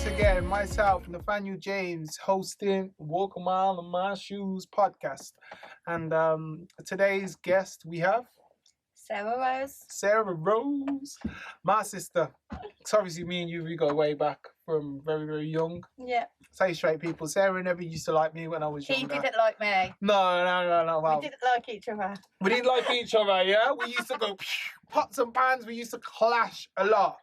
again, myself, Nathaniel James, hosting Walk a Mile in My Shoes podcast. And today's guest we have Sarah Rose, my sister. So obviously me and you, we go way back from very, very young. Yeah. Say straight people, Sarah never used to like me when I was younger. He didn't like me. No. Well, we didn't like each other. We didn't like each other, yeah? We used to go pots and pans, we used to clash a lot.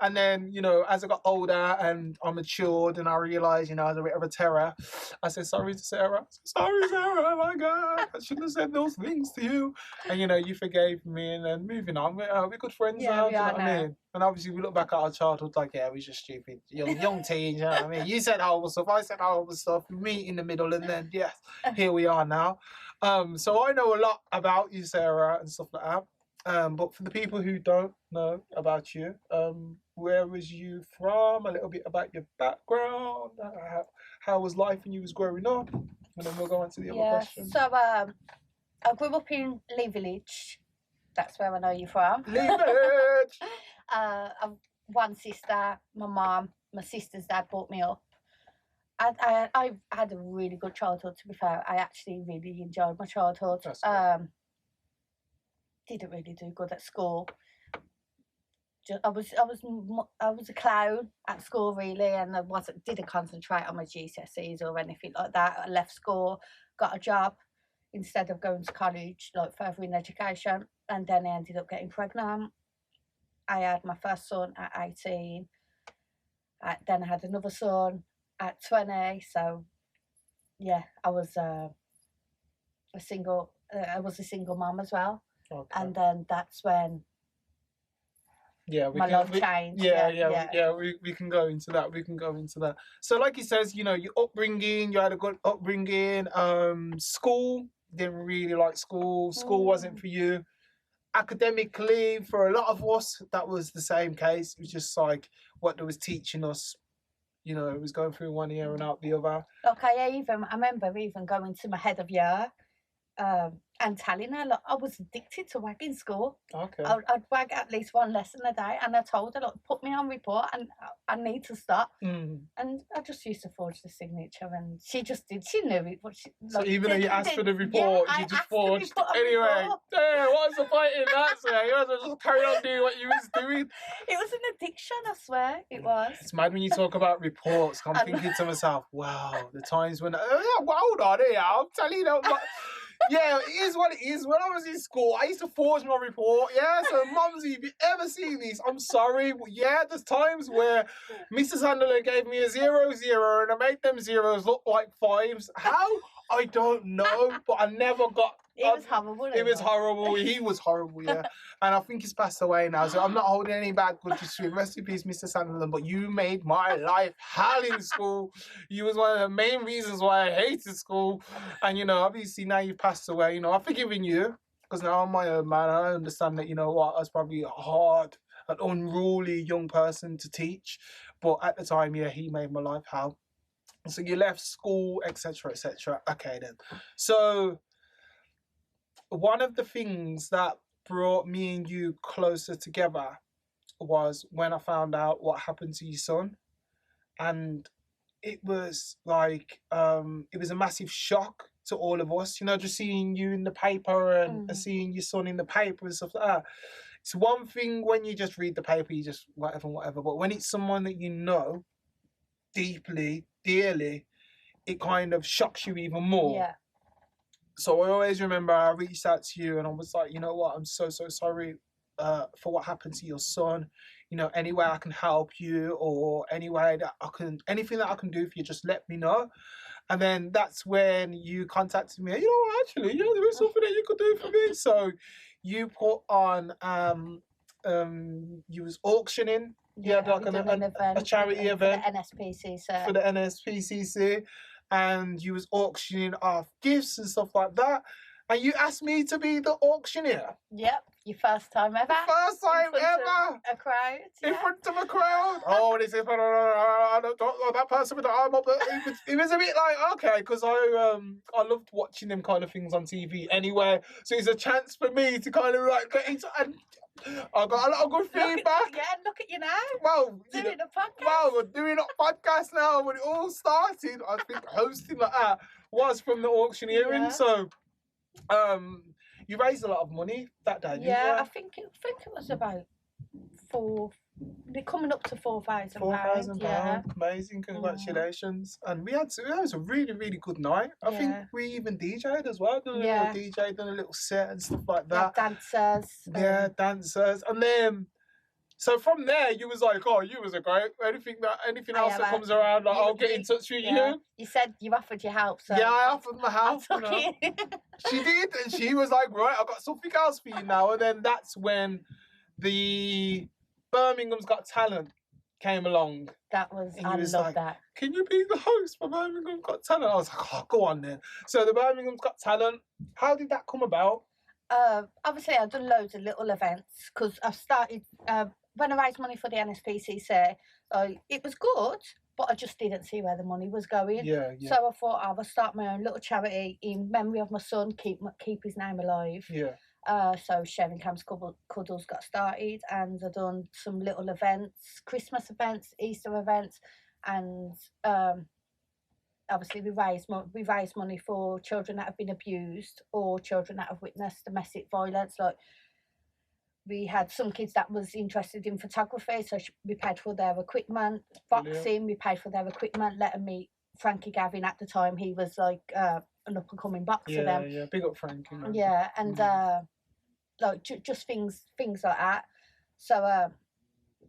And then, you know, as I got older and I matured and I realised, you know, I was a bit of a terror, I said, sorry to Sarah. Sorry, Sarah, oh my God, I shouldn't have said those things to you. And, you know, you forgave me and then moving on. We're good friends now, do you know what I mean? And obviously we look back at our childhood like, yeah, we were just stupid. Young teens, you know what I mean? You said horrible stuff, I said horrible stuff, we meet in the middle and then, yes, here we are now. So I know a lot about you, Sarah, and stuff like that. But for the people who don't know about you, where was you from? A little bit about your background. How was life when you was growing up? And then we'll go on to the other question. So I grew up in Lee Village. That's where I know you from. Lee Village! I've one sister, my mum, my sister's dad brought me up. I had a really good childhood, to be fair. I actually really enjoyed my childhood. Didn't really do good at school. I was a clown at school really, and I didn't concentrate on my GCSEs or anything like that. I left school, got a job instead of going to college, like further in education, and then I ended up getting pregnant. I had my first son at 18. Then I had another son at 20. So yeah, I was a single mom as well. Okay. And then that's when my life changed. We can go into that. So like he says, you know, your upbringing, you had a good upbringing. School, didn't really like school. School wasn't for you. Academically, for a lot of us, that was the same case. It was just like what they was teaching us. You know, it was going through one ear and out the other. Okay, I remember going to my head of year. And telling her, look, I was addicted to wagging school. Okay. I'd wag at least one lesson a day, and I told her, look, put me on report, and I need to stop. And I just used to forge the signature, and she just did. She knew it. So even though you asked for the report, you just forged. Anyway, what's the point in that? So you had to just carry on doing what you was doing. It was an addiction, I swear. It was. It's mad when you talk about reports. I'm thinking to myself, wow, the times when hold on here, I'm telling you. Yeah, it is what it is. When I was in school, I used to forge my report. Yeah, so mums, if you ever see these, I'm sorry. But yeah, there's times where Mrs. Handler gave me a 0, 0, and I made them zeros look like 5s. How? I don't know, but I never got... It was horrible. It was horrible. He was horrible, yeah. And I think he's passed away now, so I'm not holding any bad grudges to him. Rest in peace, Mr. Sunderland, but you made my life hell in school. You was one of the main reasons why I hated school. And, you know, obviously now you've passed away, you know, I've forgiven you, because now I'm my own man. I understand that, you know what, I was probably a hard, an unruly young person to teach. But at the time, yeah, he made my life hell. So you left school, etc., etc. Okay, then. So... one of the things that brought me and you closer together was when I found out what happened to your son. And it was like, it was a massive shock to all of us, you know, just seeing you in the paper and seeing your son in the paper and stuff like that. It's one thing when you just read the paper, you just whatever. But when it's someone that you know deeply, dearly, it kind of shocks you even more. Yeah. So I always remember I reached out to you and I was like, you know what, I'm so sorry for what happened to your son. You know, any way I can help you or any way that I can, anything that I can do for you, just let me know. And then that's when you contacted me. You know, actually, yeah, there is something that you could do for me. So you put on, you was auctioning. You had like a charity event. For the NSPCC. For the NSPCC. And you was auctioning off gifts and stuff like that. And you asked me to be the auctioneer. Yep, your first time ever. First time ever. A crowd. Yeah. In front of a crowd. Oh, they said, that person with the arm up. It was a bit like, okay, because I loved watching them kind of things on TV anyway. So it's a chance for me to kind of like get into, and I got a lot of good feedback. Look at you now. Well, Doing a podcast. Well, we're doing a podcast now. When it all started, I think hosting like that was from the auctioneering. Yeah. So, you raised a lot of money that day. Yeah, I think it was about they're coming up to £4,000. £4,000. Yeah. Amazing, congratulations. And it was a really, really good night. I think we even DJ'd as well, done a little DJ, done a little set and stuff like that. Dancers. Dancers. And then so from there you was like, oh, you was a great anything else that comes around, like I'll get in touch with you. You said you offered your help, so yeah, I offered my help. She did, and she was like, right, I've got something else for you now. And then that's when the Birmingham's Got Talent came along. I love that. Can you be the host for Birmingham's Got Talent? I was like, oh, go on then. So the Birmingham's Got Talent, how did that come about? Obviously, I've done loads of little events because I started when I raised money for the NSPCC. It was good, but I just didn't see where the money was going. Yeah. So I thought I would start my own little charity in memory of my son, keep his name alive. Yeah. So Sharing Camps Cuddles got started, and I've done some little events, Christmas events, Easter events, and obviously we raise money for children that have been abused or children that have witnessed domestic violence. Like, we had some kids that was interested in photography, so we paid for their equipment. Boxing, we paid for their equipment. Let them meet Frankie Gavin at the time. He was like an up and coming boxer. Yeah, big up Frankie. Man. Yeah, and like just things like that. So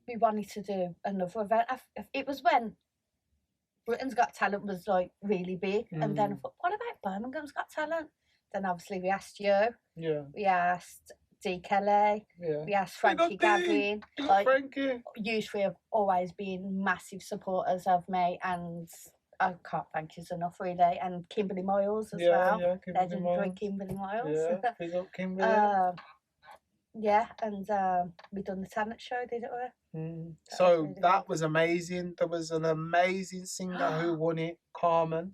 we wanted to do another event. It was when Britain's Got Talent was like really big, and then I thought, what about Birmingham's Got Talent? Then obviously we asked you. Yeah. We asked D. Kelly. Yeah. We asked Frankie Gavin. Like, Frankie. You three have always been massive supporters of me, and I can't thank you enough, really. And Kimberly Miles as well. Yeah, legendary Kimberly Miles. Yeah, big up Kimberly. Yeah, and we done the talent show, didn't we? So that was amazing. There was an amazing singer who won it, Carmen.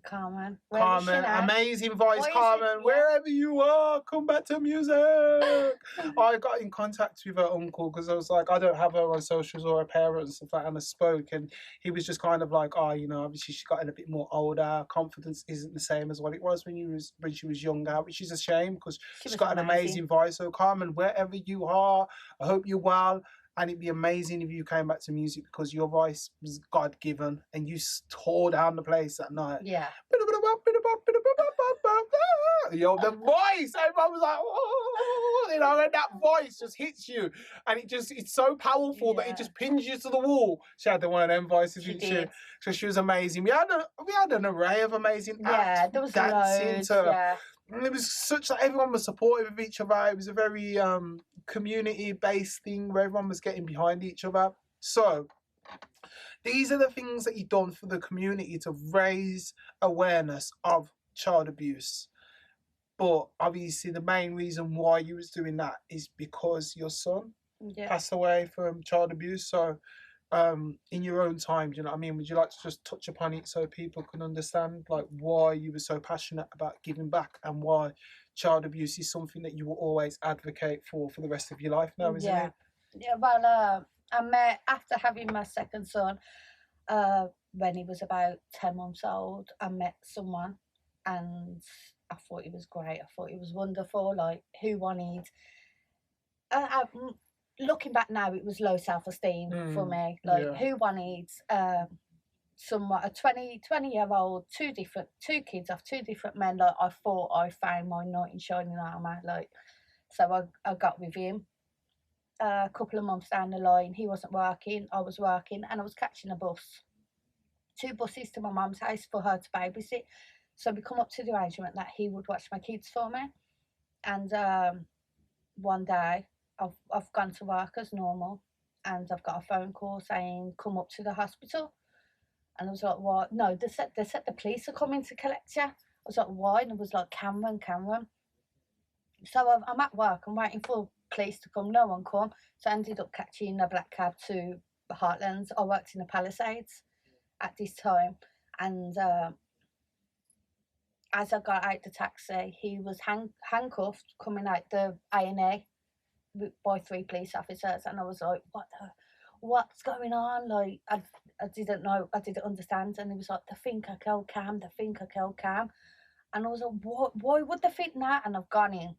Amazing voice, Carmen. Wherever you are, come back to music. I got in contact with her uncle because I was like, I don't have her on socials or her parents and stuff like that, and I spoke, and he was just kind of like, oh, you know, obviously she's gotten a bit more older. Confidence isn't the same as what it was when she was younger, which is a shame because she's got an amazing voice. So Carmen, wherever you are, I hope you're well. And it'd be amazing if you came back to music because your voice was God-given and you tore down the place that night. Yeah. Yo, the voice! Everyone was like, oh, you know, and that voice just hits you. And it's so powerful that it just pins you to the wall. She had one of them voices, didn't she? So she was amazing. We had an array of amazing acts. Yeah, there was loads, And it was such that everyone was supportive of each other. It was a very community-based thing where everyone was getting behind each other. So these are the things that you've done for the community to raise awareness of child abuse. But obviously the main reason why you was doing that is because your son passed away from child abuse. So in your own time, do you know what I mean? Would you like to just touch upon it so people can understand like why you were so passionate about giving back and why child abuse is something that you will always advocate for the rest of your life now, isn't it? Yeah, well, I met, after having my second son, when he was about 10 months old, I met someone and I thought he was great. I thought he was wonderful, like who wanted... looking back now, it was low self-esteem for me. Like, who wanted somewhat a 20-year-old, two kids of two different men? Like, I thought I found my knight in shining armour. Like, so I got with him. A couple of months down the line, he wasn't working, I was working, and I was catching a bus. 2 buses to my mum's house for her to babysit. So we come up to the arrangement that he would watch my kids for me. And one day, I've gone to work as normal, and I've got a phone call saying, come up to the hospital. And I was like, what? No, they said the police are coming to collect you. I was like, why? And it was like, Cameron. So I'm at work, I'm waiting for police to come, no one come. So I ended up catching a black cab to the Heartlands. I worked in the Palisades at this time, and as I got out the taxi, he was handcuffed coming out the A&E. by 3 police officers, and I was like, what's going on? Like, I didn't know, I didn't understand. And he was like, they think I killed Cam, they think I killed Cam. And I was like, what? Why would they think that? And I've gone in,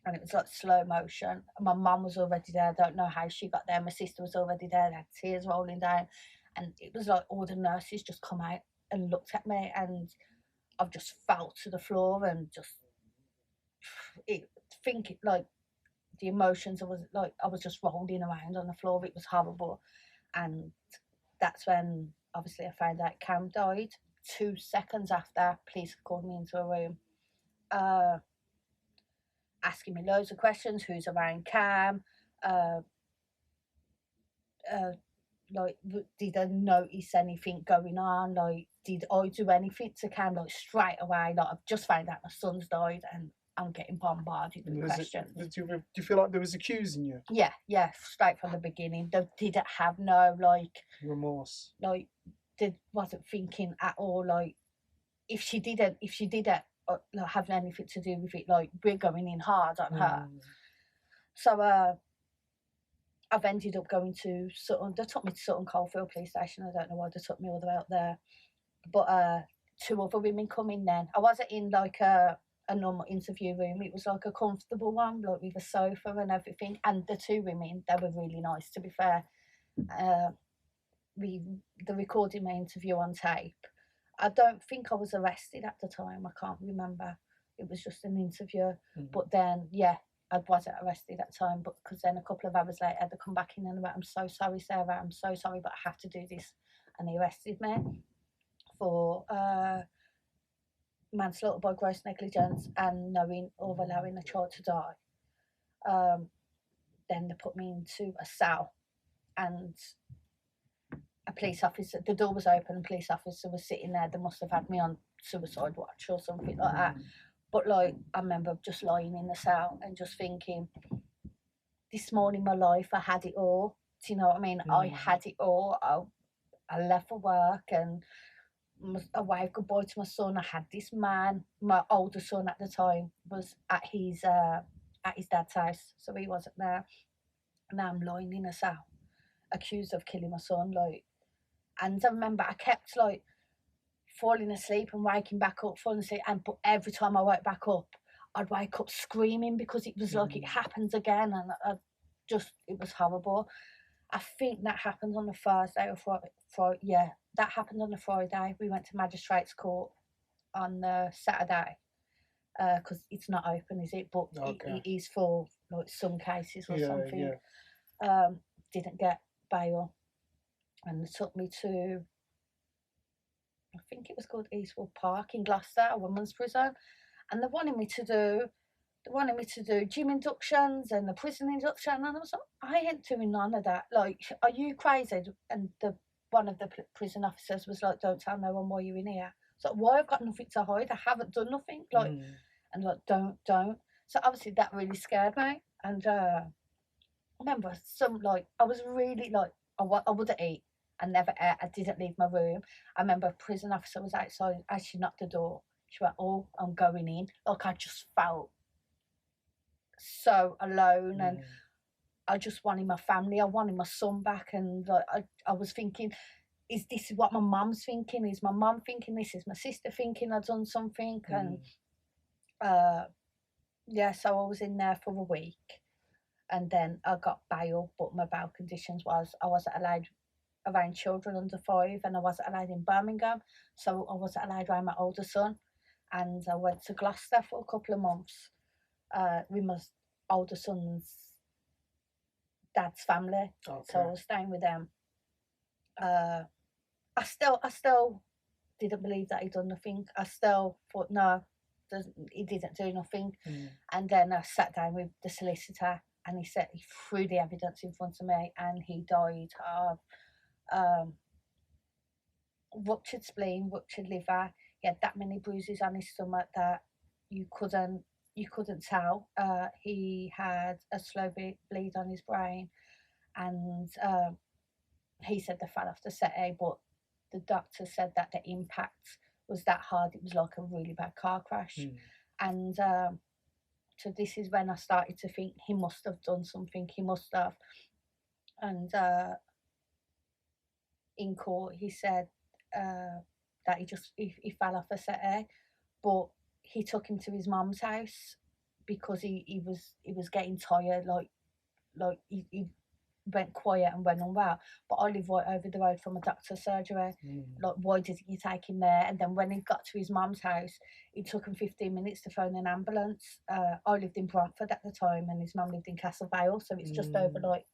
and it was like slow motion. My mum was already there. I don't know how she got there. My sister was already there. They had tears rolling down, and it was like all the nurses just come out and looked at me, and I've just fell to the floor and just like the emotions. I was just rolling around on the floor. It was horrible, and that's when obviously I found out Cam died. 2 seconds after, police called me into a room, asking me loads of questions. Who's around Cam? Like, did I notice anything going on? Like, did I do anything to Cam? Like, straight away, like, I've just found out my son's died, and I'm getting bombarded with questions. Do you feel like there was accusing you? Yeah, straight from the beginning. They didn't have no, like, remorse. Like, they wasn't thinking at all, like, if she didn't like, have anything to do with it, like, we're going in hard on her. So I've ended up going to Sutton. They took me to Sutton Coldfield Police Station. I don't know why they took me all the way out there. But 2 other women come in then. I wasn't in like a normal interview room. It was like a comfortable one, like with a sofa and everything. And the 2 women, they were really nice, to be fair. They recorded my interview on tape. I don't think I was arrested at the time. I can't remember. It was just an interview. But then, yeah, I wasn't arrested at the time. But because then a couple of hours later, they come back in and went, I'm so sorry, Sarah. I'm so sorry, but I have to do this. And they arrested me for manslaughter by gross negligence and knowing or allowing a child to die. Then they put me into a cell, and a police officer, the door was open, a police officer was sitting there. They must have had me on suicide watch or something like that. But like, I remember just lying in the cell and just thinking, this morning in my life, I had it all. Do you know what I mean? I had it all. I left for work and I waved goodbye to my son. I had this man, my older son at the time, was at his dad's house, so he wasn't there. Now I'm lying in a cell, accused of killing my son, like. And I remember I kept like falling asleep and waking back up, falling asleep, but every time I woke back up, I'd wake up screaming because it was like it happens again, and it was horrible. I think that happened on the Thursday or Friday. Yeah, that happened on the Friday. We went to magistrates court on the Saturday because it's not open, is it? But it is for like some cases or something. Yeah. Didn't get bail, and they took me to, I think it was called Eastwood Park in Gloucester, a women's prison, and they wanted me to do gym inductions and the prison induction, and I was like, I ain't doing none of that. Like, are you crazy? And one of the prison officers was like, don't tell no one why you're in here. So why? I've got nothing to hide. I haven't done nothing. Like, and like, don't. So obviously that really scared me, and I remember I was really like, I wouldn't eat. I never ate. I didn't leave my room. I remember a prison officer was outside. As she knocked the door, she went, oh, I'm going in. Like, I just felt so alone, and I just wanted my family. I wanted my son back, and like, I was thinking, is this what my mum's thinking? Is my mum thinking this? Is my sister thinking I've done something? And yeah, so I was in there for a week, and then I got bail, but my bail conditions was I wasn't allowed around children under 5, and I wasn't allowed in Birmingham, so I wasn't allowed around my older son. And I went to Gloucester for a couple of months with my older son's dad's family. Okay. So I was staying with them. I still didn't believe that he'd done nothing. I still thought, no, he didn't do nothing. And then I sat down with the solicitor, and he threw the evidence in front of me, and he died of ruptured spleen, ruptured liver. He had that many bruises on his stomach that you couldn't tell. He had a slow bleed on his brain, and he said they fell off the settee, but the doctor said that the impact was that hard. It was like a really bad car crash. And So this is when I started to think he must have done something. He must have. And in court, he said that he fell off a settee, but he took him to his mum's house because he was getting tired. Like he went quiet and went unwell. But I live right over the road from a doctor's surgery. Like, why didn't you take him there? And then when he got to his mum's house, it took him 15 minutes to phone an ambulance. I lived in Bromford at the time, and his mum lived in Castle Vale, so it's just over like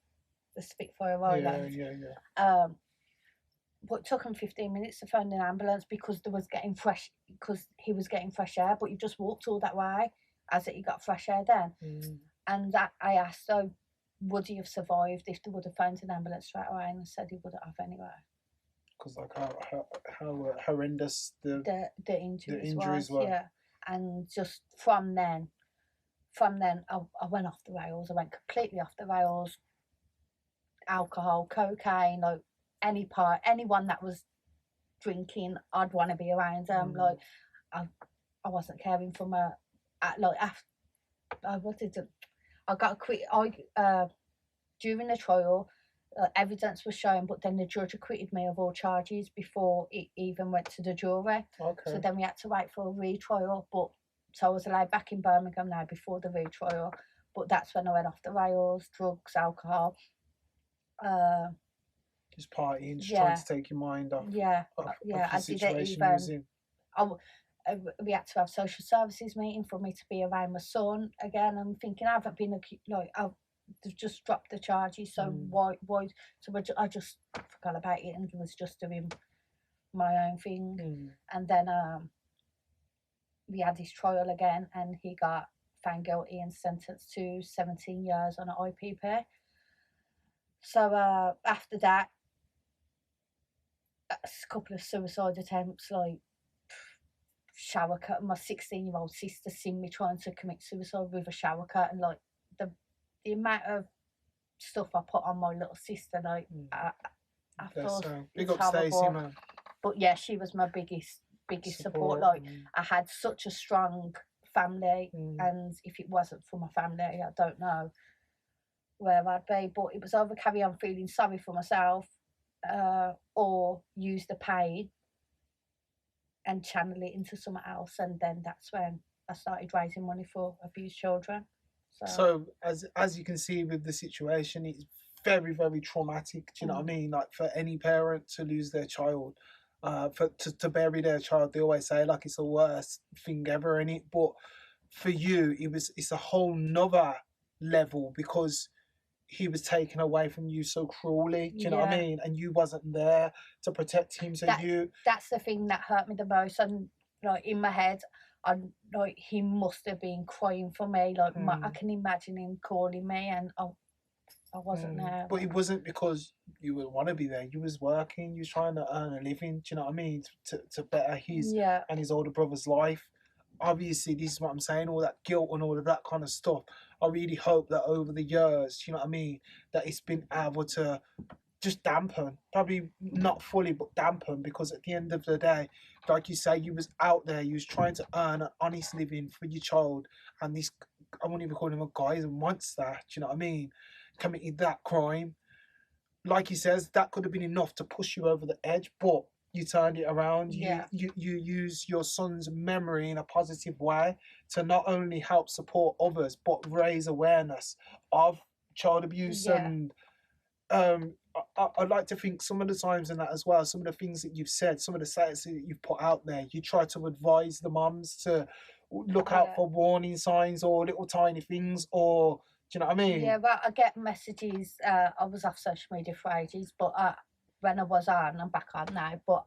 the Spitfire Island. But it took him 15 minutes to phone an ambulance because he was getting fresh air. But you just walked all that way as he got fresh air then. And I asked, so would he have survived if they would have phoned an ambulance straight away? And I said he wouldn't have anyway. Because like how horrendous the injuries were. Yeah. And just from then I went off the rails. I went completely off the rails. Alcohol, cocaine, like anyone that was drinking, I'd want to be around them. Like I wasn't caring for my I got acquitted. During the trial, evidence was shown, but then the judge acquitted me of all charges before it even went to the jury. Okay. So then we had to wait for a retrial. So I was allowed back in Birmingham now before the retrial. But that's when I went off the rails, drugs, alcohol. Just partying, just trying to take your mind off. Of I didn't even. We had to have social services meeting for me to be around my son again. I'm thinking I haven't been they've just dropped the charges, so why? So I just forgot about it and was just doing my own thing. And then we had his trial again, and he got found guilty and sentenced to 17 years on an IPP. So after that, a couple of suicide attempts, like shower curtain. My 16-year-old sister seen me trying to commit suicide with a shower curtain. Like the amount of stuff I put on my little sister, like I thought big up Stacey, man. But yeah, she was my biggest support. Like I had such a strong family, and if it wasn't for my family, I don't know where I'd be. But it was either carry on feeling sorry for myself, or use the pain and channel it into something else. And then that's when I started raising money for abused children. So as you can see with the situation, it's very, very traumatic. Do you know what I mean? Like for any parent to lose their child, to bury their child, they always say like it's the worst thing ever in it. But for you, it's a whole nother level because he was taken away from you so cruelly. Do you know what I mean? And you wasn't there to protect him. So that's the thing that hurt me the most. And like in my head, like he must have been crying for me. Like I can imagine him calling me, and I wasn't there. But it wasn't because you would want to be there. You was working. You was trying to earn a living. Do you know what I mean? To better his and his older brother's life. Obviously, this is what I'm saying. All that guilt and all of that kind of stuff. I really hope that over the years, you know what I mean, that it's been able to just dampen, probably not fully, but dampen, because at the end of the day, like you say, you was out there, you was trying to earn an honest living for your child, and this, I won't even call him a guy, he's a monster, do you know what I mean, committed that crime. Like he says, that could have been enough to push you over the edge, but you turned it around. You use your son's memory in a positive way to not only help support others, but raise awareness of child abuse. And I'd like to think some of the times in that as well, some of the things that you've said, some of the statements that you've put out there, you try to advise the mums to look out for warning signs or little tiny things, or do you know what I mean? Yeah, well, I get messages. I was off social media for ages, but when I was on, I'm back on now, but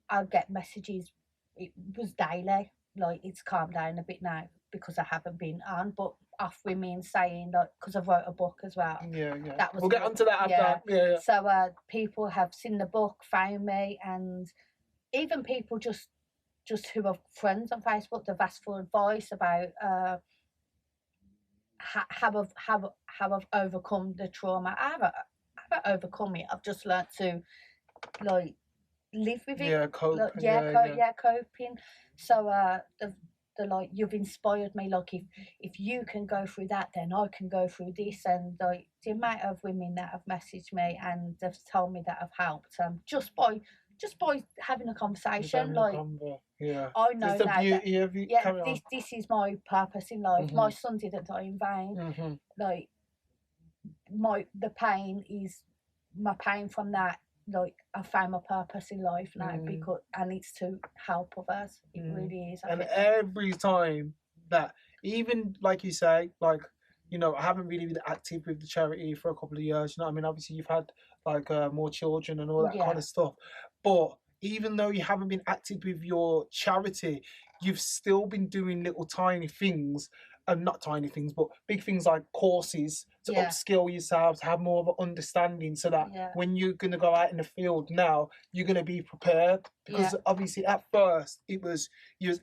I get messages. It was daily, like it's calmed down a bit now because I haven't been on, but off women saying, like, because I've wrote a book as well. That was, we'll get onto that after. So people have seen the book, found me, and even people just who are friends on Facebook, they've asked for advice about how I've overcome the trauma. I haven't overcome it. I've just learnt to like live with it. Cope. Coping. So they're like, you've inspired me. Like, if you can go through that, then I can go through this. And like the amount of women that have messaged me and they've told me that I've helped just by having a conversation. Like, yeah, I know it's the now that beauty of it. yeah, this is my purpose in life. Mm-hmm. My son didn't die in vain. Mm-hmm. Like, the pain is my pain from that. Like, I found my purpose in life now, because and it's to help others. It really is. And every time that, even like you say, like, you know, I haven't really been active with the charity for a couple of years. You know what I mean? Obviously, you've had like more children and all that kind of stuff. But even though you haven't been active with your charity, you've still been doing little tiny things, and not tiny things, but big things like courses to upskill yourself, to have more of an understanding, so that when you're going to go out in the field now, you're going to be prepared. Because obviously at first you was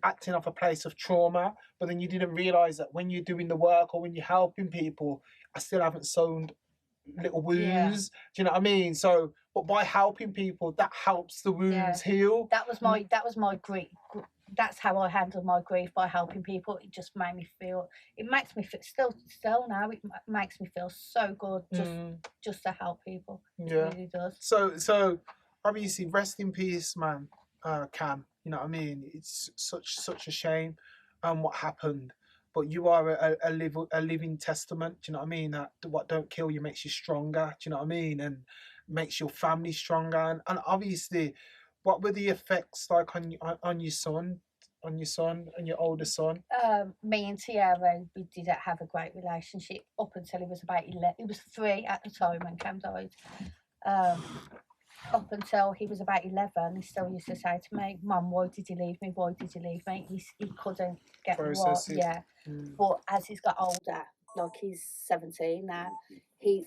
acting off a place of trauma, but then you didn't realise that when you're doing the work or when you're helping people, I still haven't sewn little wounds. Do you know what I mean? So, but by helping people, that helps the wounds heal. That was my grief. That's how I handled my grief, by helping people. It just made me feel. It makes me feel still now. It makes me feel so good just to help people. It really does. So obviously, rest in peace, man. Cam. You know what I mean? It's such a shame, what happened. But you are a living testament. Do you know what I mean? That what don't kill you makes you stronger. Do you know what I mean? And makes your family stronger. And obviously, what were the effects like on your son, and your older son? Me and Tiara, we didn't have a great relationship up until he was about 11. He was 3 at the time when Cam died. Up until he was about 11, he still used to say to me, "Mum, why did you leave me? Why did you leave me?" He couldn't get what, But as he's got older, like he's 17 now, he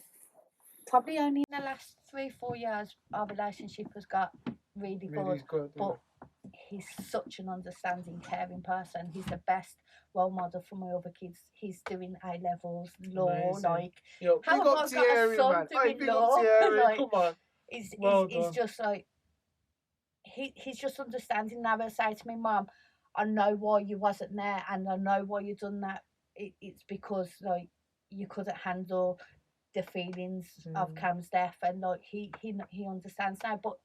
probably only in the last 3-4 years our relationship has got really good. But he's such an understanding, caring person. He's the best role model for my other kids. He's doing A levels, law. Amazing. Like, yo, how have I got a son doing law? Like, come on. He's just like, he's just understanding now. He'll say to me, "Mum, I know why you wasn't there, and I know why you done that. It's because like you couldn't handle the feelings of Cam's death," and like he understands now. But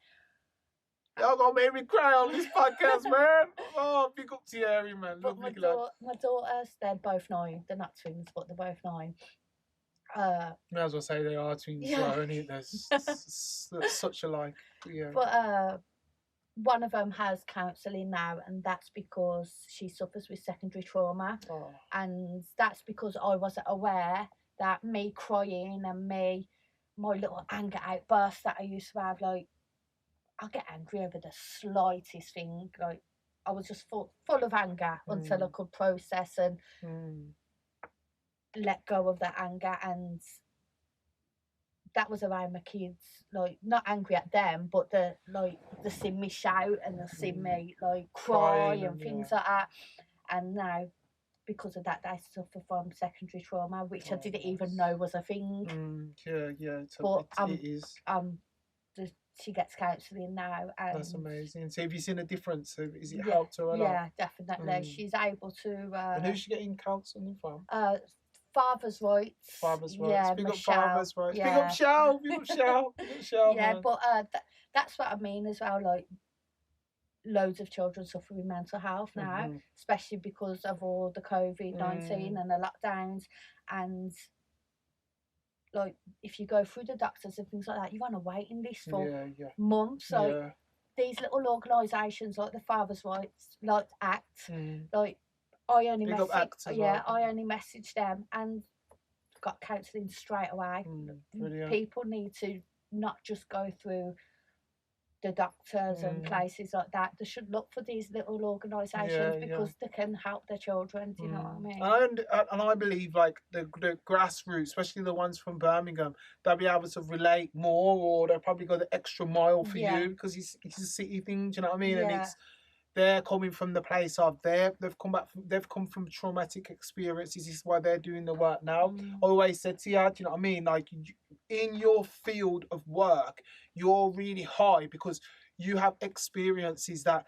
y'all gonna make me cry on this podcast, man. Oh, big up Thierry, man. But my daughters, they're both 9. They're not twins, but they're both 9. May as well say they are twins. There's such a like. Yeah. But one of them has counselling now, and that's because she suffers with secondary trauma, and that's because I wasn't aware that me crying and my little anger outbursts that I used to have, like, I get angry over the slightest thing. Like, I was just full of anger until I could process and let go of that anger. And that was around my kids, like, not angry at them, but they see me shout and they see me like cry and things like that. And now, because of that, they suffer from secondary trauma, which I didn't even know was a thing. But it is. She gets counselling now. And that's amazing. So have you seen a difference? Is it helped her a lot? Yeah, definitely. She's able to. And who's she getting counselling from? Father's rights. Father's rights. Yeah, big Michelle. Up father's rights. Yeah. Big up Shell. Big up Shell. Big up Shell. Yeah, man. but that's what I mean as well. Like, loads of children suffer with mental health now, especially because of all the COVID-19 and the lockdowns. And like, if you go through the doctors and things like that, you're on a waiting list for months. So these little organisations like the Father's Rights, like ACT, like, I only messaged them and got counselling straight away. People need to not just go through the doctors and places like that. They should look for these little organisations because they can help their children. Do you know what I mean? And I believe, like, the grassroots, especially the ones from Birmingham, they'll be able to relate more, or they'll probably go the extra mile for you, because it's a city thing. Do you know what I mean? And they're coming from the place of they've come from traumatic experiences. This is why they're doing the work now. I always said to you, do you know what I mean? Like, in your field of work, you're really high because you have experiences that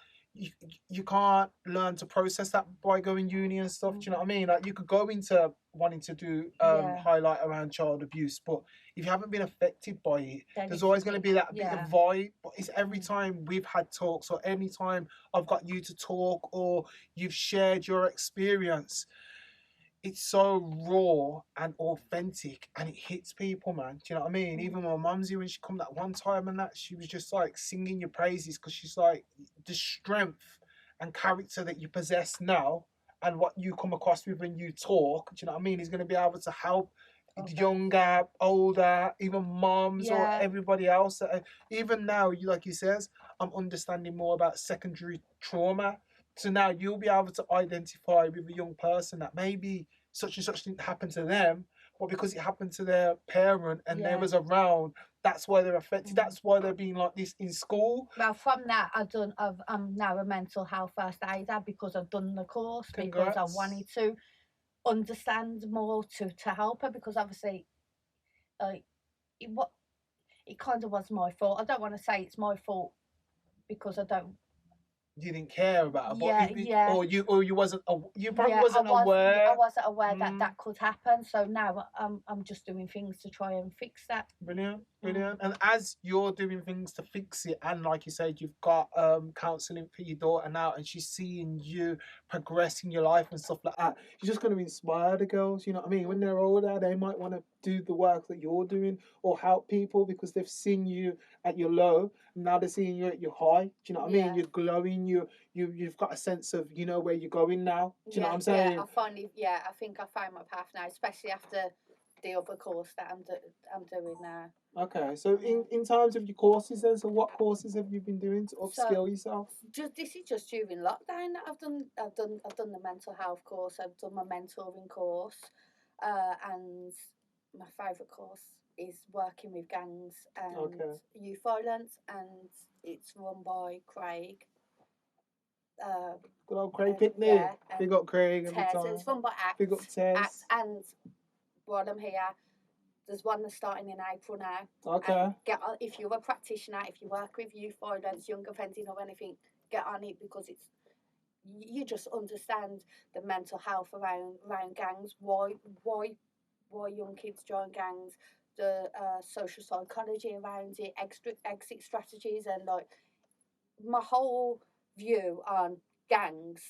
you can't learn to process that by going uni and stuff. Do you know what I mean? Like you could go into wanting to do Yeah. highlight around child abuse, but if you haven't been affected by it, Then there's it's always going to be that bit yeah. of void. But it's every time we've had talks, or any time I've got you to talk, or you've shared your experience, it's so raw and authentic, and it hits people, man. Do you know what I mean? Even my mumsy, when she come that one time and that, she was just like singing your praises, because she's like, the strength and character that you possess now and what you come across with when you talk, do you know what I mean, is going to be able to help younger, older, even moms or Yeah. everybody else. Even now, like you says, I'm understanding more about secondary trauma. So now you'll be able to identify with a young person that maybe such and such didn't happen to them, but because it happened to their parent and they Yeah. was around, that's why they're affected. That's why they're being like this in school. Well, from that, I'm now a mental health first aider because I've done the course. Congrats. Because I wanted to understand more to help her, because obviously, it kind of was my fault. I don't want to say it's my fault because I don't. You didn't care about it, Yeah, yeah. or you wasn't. You probably Yeah, wasn't aware. I wasn't aware that could happen. So now I'm just doing things to try and fix that. Brilliant, brilliant. And as you're doing things to fix it, and like you said, you've got counselling for your daughter now, and she's seeing you progress in your life and stuff like that, you're just going to inspire the girls. You know what I mean? When they're older, they might want to do the work that you're doing or help people because they've seen you at your low, and now they're seeing you at your high. Do you know what I mean? You're glowing. You've got a sense of where you're going now. Do you know what I'm saying? Yeah, I think I found my path now, especially after the other course that I'm doing now. Okay, so in terms of your courses then, so what courses have you been doing to upskill yourself? This is just during lockdown that I've done the mental health course. I've done my mentoring course, and my favourite course is working with gangs and youth violence, and it's run by Craig. Good old Craig Pickney. Yeah, big up Craig. It's run by ACT. Big up Tez. ACT, and while I'm here, there's one that's starting in April now. Okay. If you're a practitioner, if you work with youth violence, young offending or anything, get on it, because you just understand the mental health around gangs, why young kids join gangs, the social psychology around it, exit strategies, and like my whole view on gangs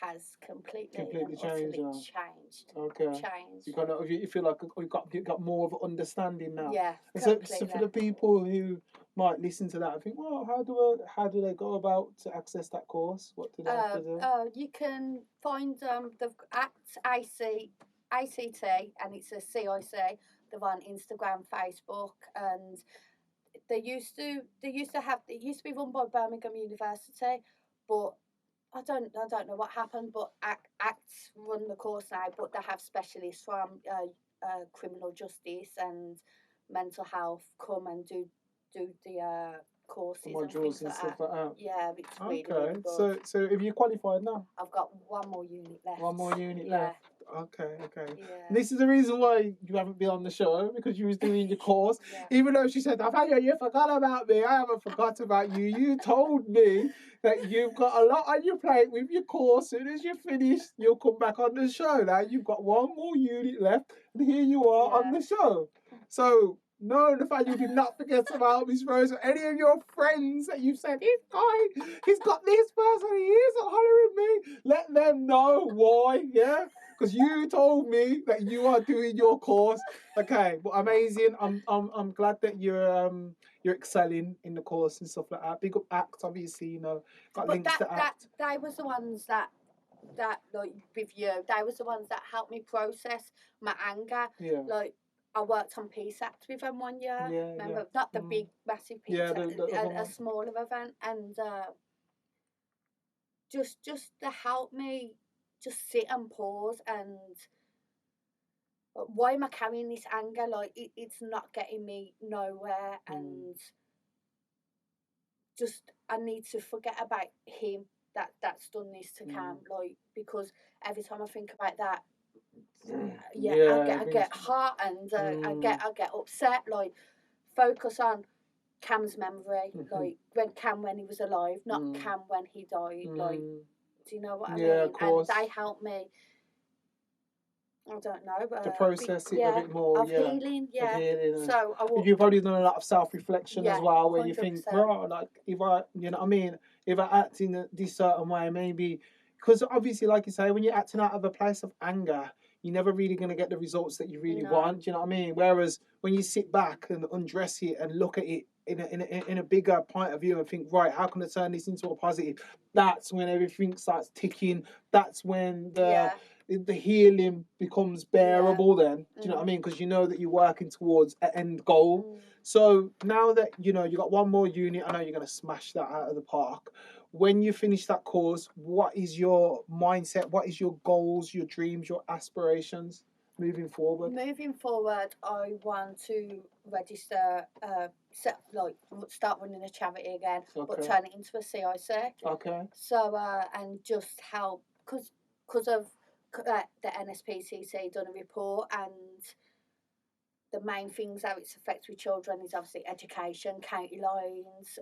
has completely changed. Okay. Changed. You feel like you got more of an understanding now. Yeah. So for the people who might listen to that and think, well, how do they go about to access that course? What do they have to do? You can find the ACT, and it's a CIC. They're on Instagram, Facebook, and it used to be run by Birmingham University, but I don't know what happened. But ACT run the course now, but they have specialists from criminal justice and mental health come and do the courses and things like that. Yeah, it's really good. So have you qualified now? I've got one more unit left. One more unit left. Okay. Yeah. This is the reason why you haven't been on the show, because you was doing your course. Even though she said, Nathaniel, you forgot about me. I haven't forgot about you. You told me that you've got a lot on your plate with your course. As soon as you finish, you'll come back on the show. Now you've got one more unit left, and here you are on the show. So no, Nathaniel did not forget about Miss Rose or any of your friends that you've said, he's got this person, he isn't hollering me. Let them know why, yeah? Because you told me that you are doing your course. Okay, but amazing. I'm glad that you're excelling in the course and stuff like that. Big up ACT, obviously, got links to ACT. They was the ones that like with you, they was the ones that helped me process my anger. Yeah. Like, I worked on Peace Act with them one year. Remember, not the big, massive Peace Act, a smaller event, and just to help me just sit and pause and why am I carrying this anger? Like it's not getting me nowhere, and just I need to forget about him that's done this to Cam. Like, because every time I think about that. I get hot and I get upset. Like, focus on Cam's memory, like when he was alive, not Cam when he died. Like, do you know what I mean? Of course. And they helped me. I don't know, but to process it a bit more, of healing, Of healing. So you've probably done a lot of self-reflection as well, where 100%. you think, well, like if I, you know what I mean, if I act in this certain way, maybe because obviously, like you say, when you're acting out of a place of anger, you're never really going to get the results that you really want. Do you know what I mean? Whereas when you sit back and undress it and look at it in a bigger point of view and think, right, how can I turn this into a positive? That's when everything starts ticking. That's when the healing becomes bearable. Then, do you know what I mean? Because you know that you're working towards an end goal. So now that you know you got one more unit, I know you're going to smash that out of the park. When you finish that course, what is your mindset? What is your goals, your dreams, your aspirations moving forward? Moving forward, I want to register, start running a charity again, but turn it into a CIC. Okay. So, and just help, because of the NSPCC done a report, and the main things how it's affects with children is obviously education, county lines,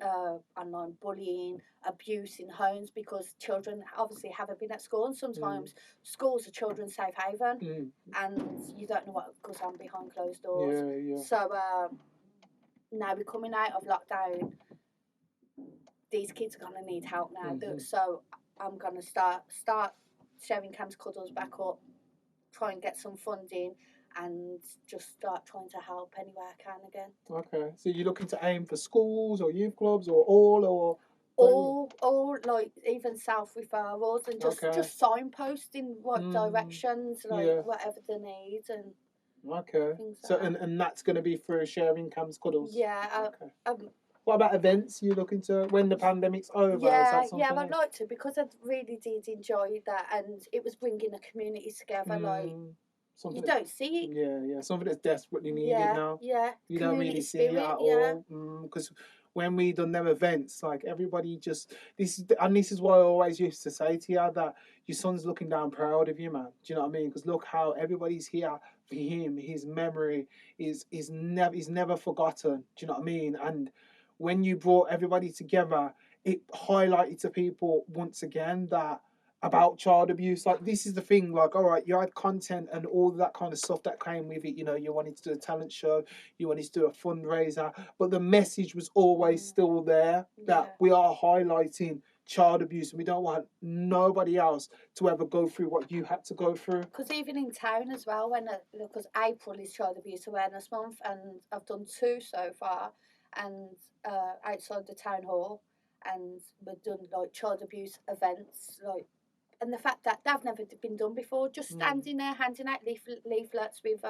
online bullying, abuse in homes, because children obviously haven't been at school, and sometimes schools are children's safe haven, and you don't know what goes on behind closed doors. So now we're coming out of lockdown, these kids are going to need help now. So I'm going to start sharing Cam's cuddles back up, try and get some funding, and just start trying to help any way I can again. Okay, so you're looking to aim for schools or youth clubs or all, like even self referrals, and just signposting what directions, like whatever they need, and so and that's going to be through sharing Cam's cuddles. What about events? You looking to when the pandemic's over? I'd like to, because I really did enjoy that, and it was bringing the community together. Like, you don't see it. Something that's desperately needed now. You don't really see it at all. Because when we done them events, like everybody just this is what I always used to say to you, that your son's looking down proud of you, man. Do you know what I mean? Because look how everybody's here for him. His memory is never forgotten. Do you know what I mean? And when you brought everybody together, it highlighted to people once again that about child abuse. Like, this is the thing, like, all right, you had content and all that kind of stuff that came with it. You know, you wanted to do a talent show, you wanted to do a fundraiser, but the message was always still there that we are highlighting child abuse, and we don't want nobody else to ever go through what you had to go through. Because even in town as well, because April is Child Abuse Awareness Month, and I've done 2 so far, and outside the town hall, and we've done like child abuse events, like, and the fact that they've never been done before, just standing there handing out leaflets with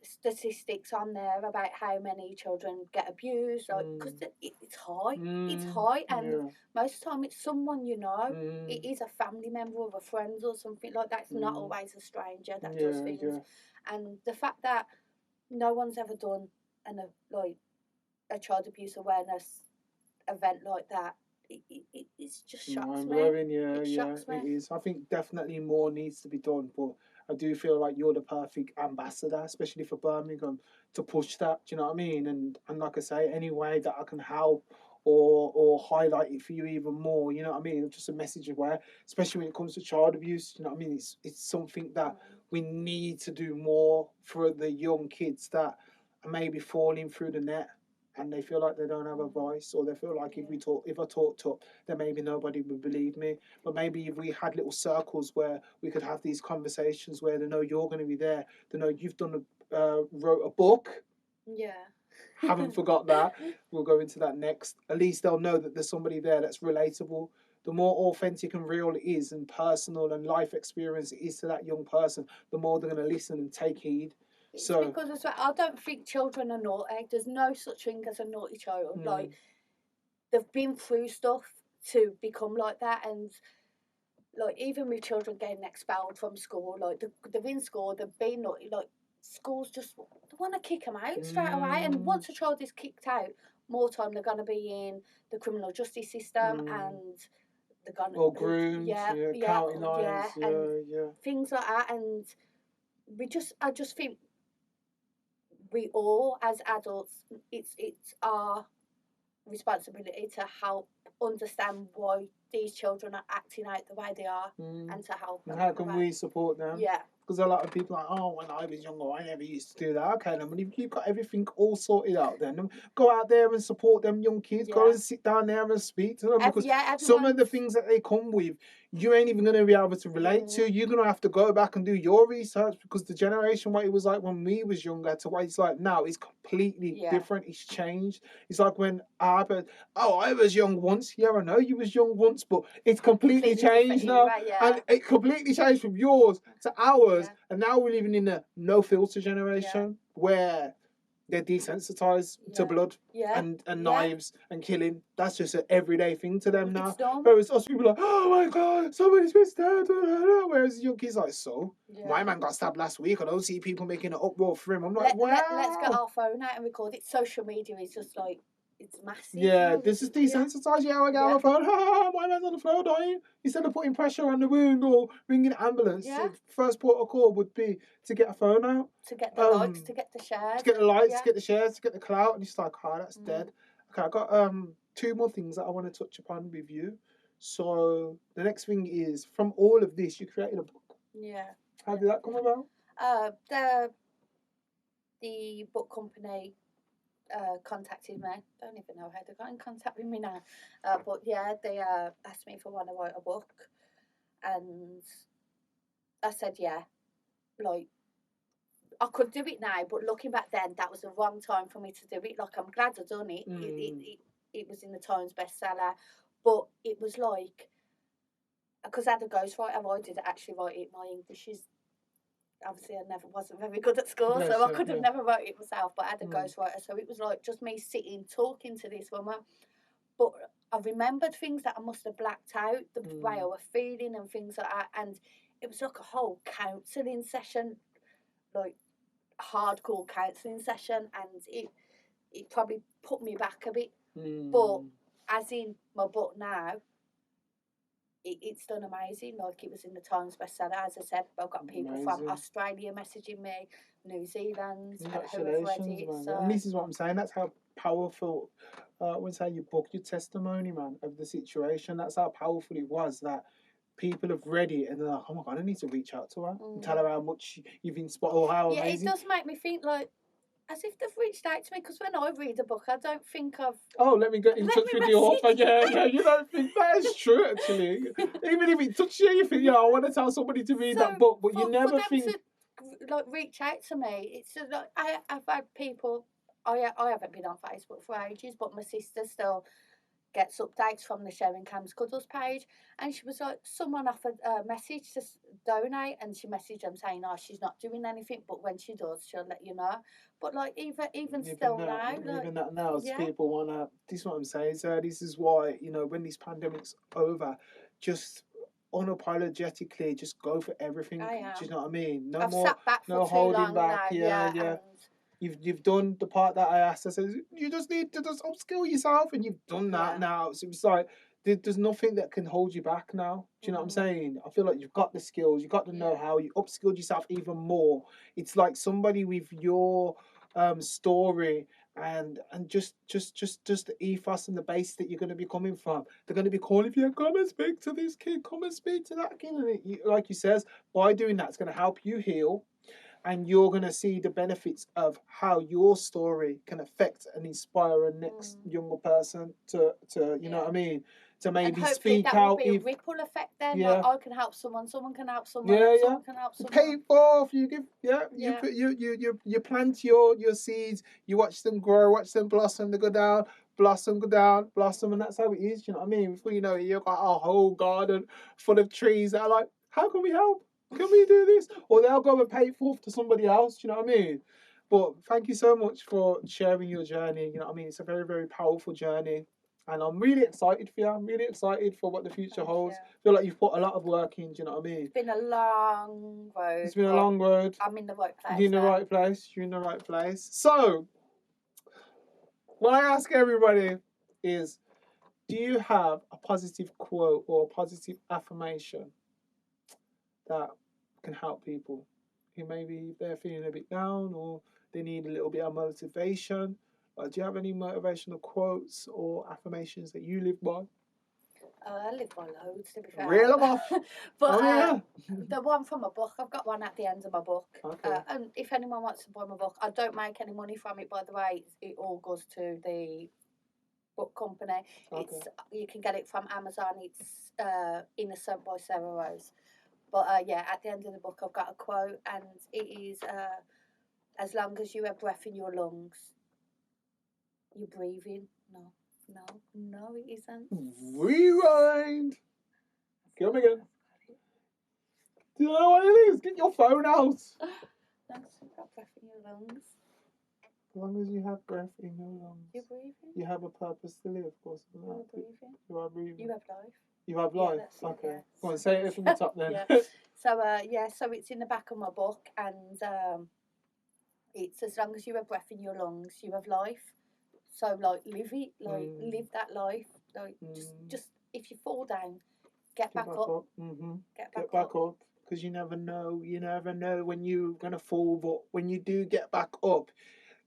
statistics on there about how many children get abused, like, because it's high, and most of the time it's someone you know. It is a family member or a friend or something like that. It's not always a stranger that does things. And the fact that no one's ever done a child abuse awareness event like that, it just shocks me. It is. I think definitely more needs to be done, but I do feel like you're the perfect ambassador, especially for Birmingham, to push that. Do you know what I mean? And like I say, any way that I can help or highlight it for you even more, you know what I mean? Just a message aware, especially when it comes to child abuse. You know what I mean? It's something that we need to do more for the young kids that are maybe falling through the net, and they feel like they don't have a voice, or they feel like if I talked up, then maybe nobody would believe me. But maybe if we had little circles where we could have these conversations, where they know you're going to be there, they know you've wrote a book. Haven't forgot that. We'll go into that next. At least they'll know that there's somebody there that's relatable. The more authentic and real it is, and personal and life experience it is to that young person, the more they're going to listen and take heed. It's because as well, I don't think children are naughty. There's no such thing as a naughty child. Like, they've been through stuff to become like that, and like even with children getting expelled from school, like they've been in school, they've been naughty. Like, schools just want to kick them out straight away, and once a child is kicked out, more time they're going to be in the criminal justice system, and they're going to groomed, county lines, and things like that. And I just think we all, as adults, it's our responsibility to help understand why these children are acting out the way they are, and to help them. And how can we support them? Yeah. Because a lot of people are like, oh, when I was younger, I never used to do that. Okay, then, but if you've got everything all sorted out, then go out there and support them young kids. Go and sit down there and speak to them. Because some of the things that they come with, you ain't even going to be able to relate to. You're going to have to go back and do your research, because the generation, what it was like when we was younger to what it's like now is completely different. It's changed. It's like when I was young once. Yeah, I know you was young once, but it's completely changed now. And it completely changed from yours to ours. And now we're living in a no filter generation where they're desensitized to blood and knives and killing. That's just an everyday thing to them now. Whereas us people are like, oh my God, somebody's been stabbed. Whereas young kids like, so my man got stabbed last week. I don't see people making an uproar for him. I'm like, wow. Let's get our phone out and record it. Social media is just like, it's massive. Yeah, this is desensitized. Yeah, I get on my phone. My man's on the floor dying. Instead of putting pressure on the wound or ringing an ambulance, first port of call would be to get a phone out. To get the likes, to get the shares. To get the likes, to get the shares, to get the clout. And it's like, that's dead. Okay, I've got 2 more things that I want to touch upon with you. So the next thing is, from all of this, you created a book. Yeah. How did that come about? The book company contacted me. Don't even know how they got in contact with me now. But yeah, they asked me if I want to write a book, and I said yeah. Like, I could do it now, but looking back then, that was the wrong time for me to do it. Like, I'm glad I've done it. It was in the Times bestseller, but it was like, because I had a ghostwriter, I did actually write it. My English is, obviously, I wasn't very good at school, so I could have never wrote it myself, but I had a ghostwriter, so it was like just me sitting, talking to this woman. But I remembered things that I must have blacked out, the way I was feeling and things like that, and it was like a whole counselling session, like hardcore counselling session, and it probably put me back a bit. But as in my book now, it's done amazing. Like, it was in the Times bestseller, as I said. I've got people from Australia messaging me, New Zealand, who have read it. So. And this is what I'm saying. That's how powerful, when say you book your testimony, man, of the situation. That's how powerful it was, that people have read it and they're like, oh my God, I need to reach out to her and tell her how much you've inspired, or how amazing. It does make me think, like, as if they've reached out to me, because when I read a book, I don't think I've... Oh, let me get in touch with the author. Yeah, you don't think that is true, actually. Even if it touches you think, I want to tell somebody to read that book, but you never think... to, like, reach out to me, it's just like, I've had people... I haven't been on Facebook for ages, but my sister still gets updates from the Sharing Cam's Cuddles page, and she was like, someone offered a message to donate, and she messaged them saying, she's not doing anything, but when she does, she'll let you know. But like, even still now, even that now, people wanna. This is what I'm saying. So this is why, when this pandemic's over, just unapologetically, just go for everything. Do you know what I mean? I've sat back for holding back. Yeah. You've done the part that I asked. I said, you just need to just upskill yourself, and you've done that now. So it's like, there's nothing that can hold you back now. Do you know what I'm saying? I feel like you've got the skills, you've got the know-how, you upskilled yourself even more. It's like somebody with your story and just the ethos and the base that you're going to be coming from. They're going to be calling for you, come and speak to this kid, come and speak to that kid. And like you says, by doing that, it's going to help you heal. And you're going to see the benefits of how your story can affect and inspire a next younger person to you know what I mean? To maybe speak out. Will be a ripple effect then. Like, I can help someone can help someone, someone can help someone. Pay it forth. You give, you put you plant your seeds, you watch them grow, watch them blossom, they go down, blossom, and that's how it is, you know what I mean? Before you know it, you've got a whole garden full of trees that are like, how can we help? Can we do this? Or they'll go and pay it forth to somebody else, you know what I mean? But thank you so much for sharing your journey, you know what I mean? It's a very, very powerful journey. And I'm really excited for you. I'm really excited for what the future holds. I feel like you've put a lot of work in, do you know what I mean? It's been a long road. It's been a long road. I'm in the right place. You're in the right place. You're in the right place. So, what I ask everybody is, do you have a positive quote or a positive affirmation that can help people who maybe they're feeling a bit down or they need a little bit of motivation. Do you have any motivational quotes or affirmations that you live by? I live by loads, to be fair. Reel 'em off. But the one from my book, I've got one at the end of my book. Okay. And if anyone wants to buy my book, I don't make any money from it, by the way. It all goes to the book company. Okay. You can get it from Amazon. It's Innocent by Sarah Rose. But yeah, at the end of the book, I've got a quote, and it is, as long as you have breath in your lungs, you're breathing. No, it isn't. Rewind. Come again. Do you know what it is? Get your phone out. As long as you've got breath in your lungs, As long as you have breath in your lungs, you're breathing. you have a purpose to live, of course. You're breathing. You are breathing. You have life. You have Yeah, life. that's it, Okay. yeah. Go on, say it from the top then. Yeah. So yeah, so it's in the back of my book, and it's as long as you have breath in your lungs, you have life. So like live it, like live that life. Like just if you fall down, get back up. Mm-hmm. Get Get back back up. Because you never know. You never know when you're gonna fall. But when you do get back up,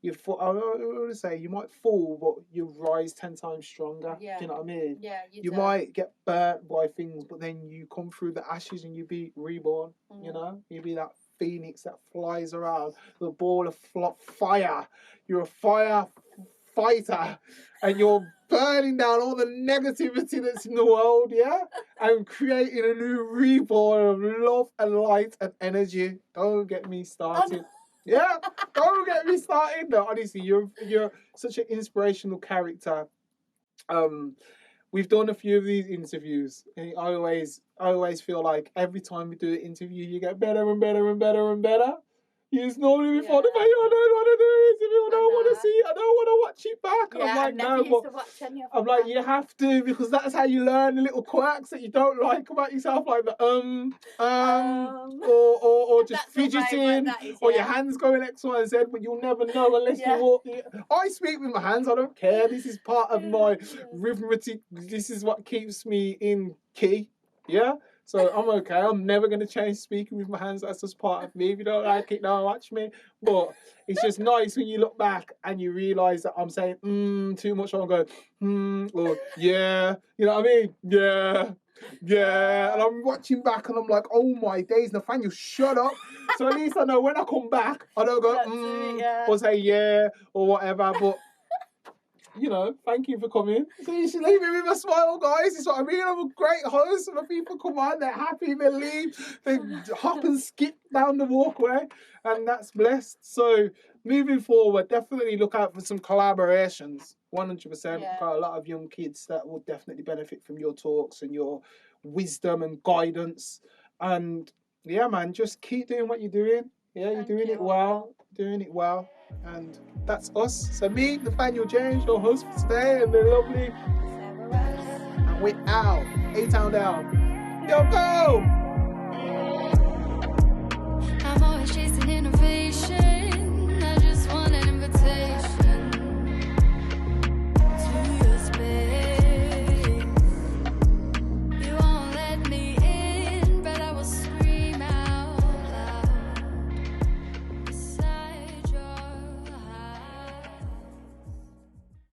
you fall. I want to say you might fall, but you rise 10 times stronger. Yeah. Do you know what I mean? Yeah, You do. might get burnt by things, but then you come through the ashes and you be reborn. You know, you be that phoenix that flies around, the ball of fire. You're a fire fighter, and you're burning down all the negativity that's in the world, yeah, and creating a new reborn of love and light and energy. Don't get me started. Yeah, don't get me started. No, honestly, you're such an inspirational character. We've done a few of these interviews, and I always feel like every time we do an interview, you get better and better and better and better. You just normally before the video, I don't want to do this interview, I don't want to see it, I don't want to watch it back. Yeah, I'm like, I've never no, used but to watch any of I'm them like, back. you have to, because that's how you learn the little quirks that you don't like about yourself, like the or just That's my favourite, fidgeting, that is, or your yeah. hands going X, Y, and Z, but you'll never know unless Yeah. you walk. I speak with my hands, I don't care. This is part of my rhythmic. This is what keeps me in key. Yeah. So I'm okay. I'm never going to change speaking with my hands. That's just part of me. If you don't like it, don't watch me. But it's just nice when you look back and you realise that I'm saying too much. I'm going or yeah. You know what I mean? Yeah. And I'm watching back and I'm like, oh my days, Nathaniel, shut up. So at least I know when I come back, I don't go or say yeah or whatever. But you know, thank you for coming. So you should leave me with a smile, guys. It's what I mean. I'm a great host. When people come on, they're happy, they leave, they hop and skip down the walkway, and that's blessed. So moving forward, definitely look out for some collaborations. 100%. Yeah. Got a lot of young kids that will definitely benefit from your talks and your wisdom and guidance. And yeah, man, just keep doing what you're doing. Yeah, you're doing it well. Doing it well. And that's us. So me, Nathaniel James, your host for today, and the lovely Sarah Rose. and we're out. A-Town down. Yo, go! I'm always chasing innovation.